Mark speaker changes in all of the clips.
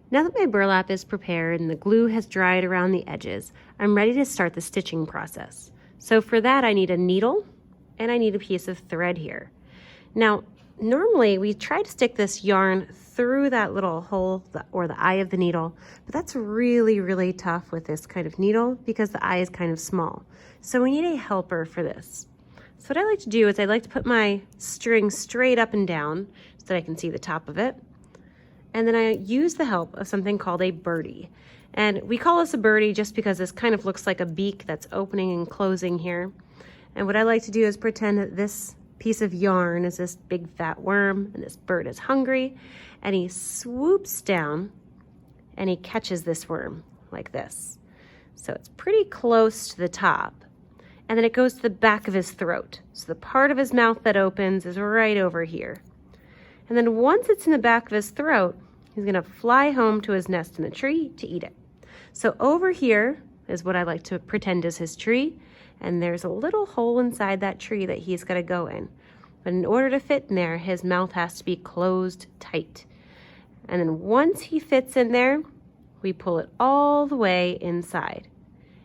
Speaker 1: Now that my burlap is prepared and the glue has dried around the edges, I'm ready to start the stitching process. So for that I need a needle and I need a piece of thread here. Now, normally we try to stick this yarn through that little hole or the eye of the needle, but that's really, really tough with this kind of needle because the eye is kind of small. So we need a helper for this. So what I like to do is I like to put my string straight up and down so that I can see the top of it. And then I use the help of something called a birdie. And we call this a birdie just because this kind of looks like a beak that's opening and closing here. And what I like to do is pretend that this piece of yarn is this big fat worm and this bird is hungry, and he swoops down and he catches this worm like this. So it's pretty close to the top. And then it goes to the back of his throat. So the part of his mouth that opens is right over here. And then once it's in the back of his throat, he's gonna fly home to his nest in the tree to eat it. So over here is what I like to pretend is his tree, and there's a little hole inside that tree that he's gonna go in. But in order to fit in there, his mouth has to be closed tight. And then once he fits in there, we pull it all the way inside.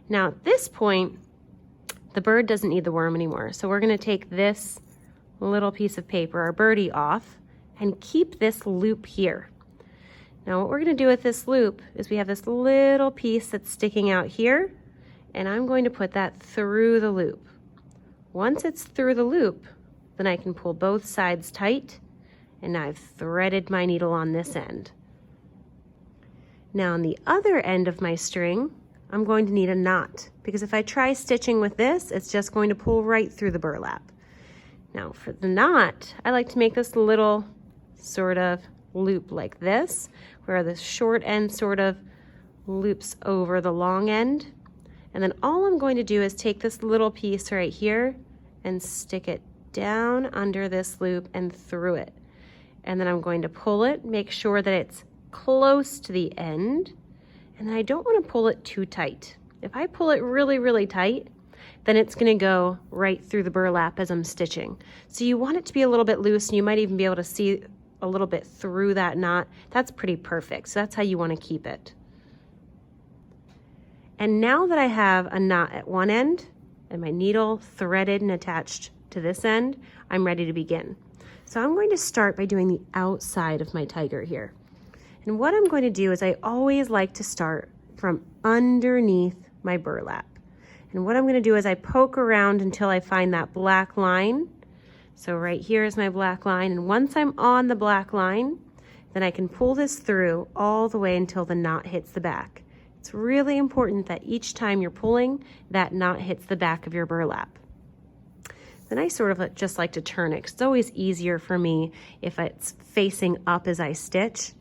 Speaker 1: Now at this point, the bird doesn't need the worm anymore. So we're gonna take this little piece of paper, our birdie, off, and keep this loop here. Now what we're gonna do with this loop is we have this little piece that's sticking out here, and I'm going to put that through the loop. Once it's through the loop, then I can pull both sides tight, and now I've threaded my needle on this end. Now on the other end of my string, I'm going to need a knot, because if I try stitching with this, it's just going to pull right through the burlap. Now for the knot, I like to make this little sort of loop like this, where the short end sort of loops over the long end. And then all I'm going to do is take this little piece right here and stick it down under this loop and through it. And then I'm going to pull it, make sure that it's close to the end. And then I don't want to pull it too tight. If I pull it really, really tight, then it's going to go right through the burlap as I'm stitching. So you want it to be a little bit loose, and you might even be able to see a little bit through that knot. That's pretty perfect. So that's how you want to keep it. And now that I have a knot at one end and my needle threaded and attached to this end, I'm ready to begin. So I'm going to start by doing the outside of my tiger here. And what I'm going to do is I always like to start from underneath my burlap. And what I'm going to do is I poke around until I find that black line. So right here is my black line, and once I'm on the black line, then I can pull this through all the way until the knot hits the back. It's really important that each time you're pulling, that knot hits the back of your burlap. Then I sort of just like to turn it, 'cause it's always easier for me if it's facing up as I stitch.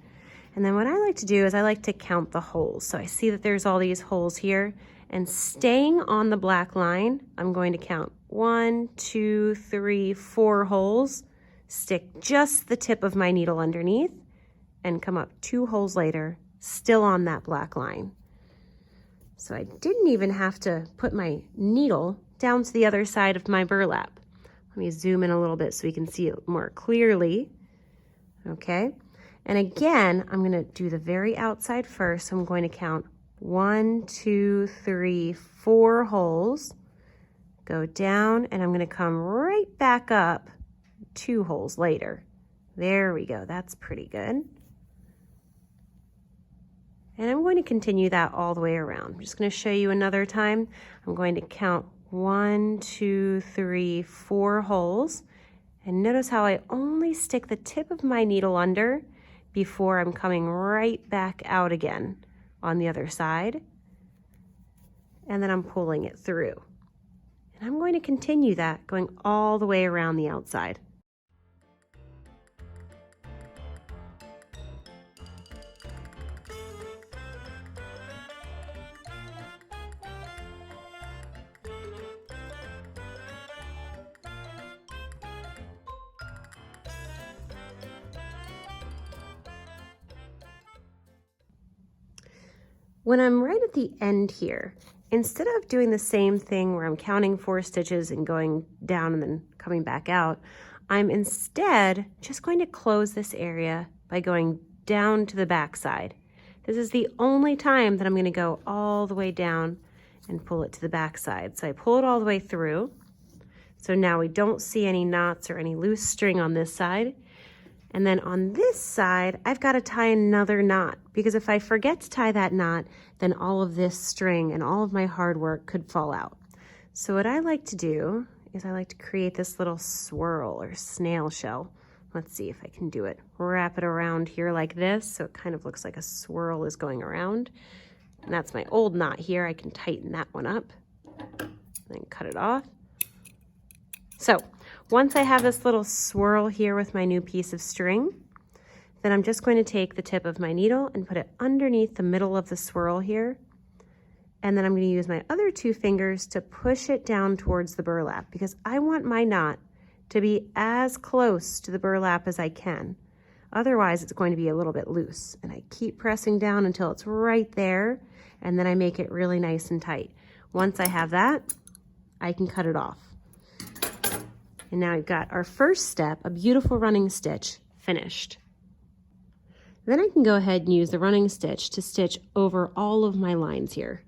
Speaker 1: And then what I like to do is I like to count the holes. So I see that there's all these holes here, and staying on the black line, I'm going to count 1, 2, 3, 4 holes, stick just the tip of my needle underneath, and come up 2 holes later, still on that black line. So I didn't even have to put my needle down to the other side of my burlap. Let me zoom in a little bit so we can see it more clearly. Okay, and again, I'm going to do the very outside first. So I'm going to count 1, 2, 3, 4 holes, go down, and I'm going to come right back up 2 holes later. There we go. That's pretty good. And I'm going to continue that all the way around. I'm just going to show you another time. I'm going to count 1, 2, 3, 4 holes. And notice how I only stick the tip of my needle under before I'm coming right back out again on the other side. And then I'm pulling it through. And I'm going to continue that going all the way around the outside. When I'm right at the end here, instead of doing the same thing where I'm counting 4 stitches and going down and then coming back out, I'm instead just going to close this area by going down to the back side. This is the only time that I'm going to go all the way down and pull it to the back side. So I pull it all the way through. So now we don't see any knots or any loose string on this side. And then on this side, I've got to tie another knot, because if I forget to tie that knot, then all of this string and all of my hard work could fall out. So what I like to do is I like to create this little swirl or snail shell. Let's see if I can do it. Wrap it around here like this, so it kind of looks like a swirl is going around. And that's my old knot here. I can tighten that one up, then cut it off. So once I have this little swirl here with my new piece of string, then I'm just going to take the tip of my needle and put it underneath the middle of the swirl here. And then I'm going to use my other 2 fingers to push it down towards the burlap, because I want my knot to be as close to the burlap as I can. Otherwise, it's going to be a little bit loose. And I keep pressing down until it's right there, and then I make it really nice and tight. Once I have that, I can cut it off. And now we've got our first step, a beautiful running stitch, finished. Then I can go ahead and use the running stitch to stitch over all of my lines here.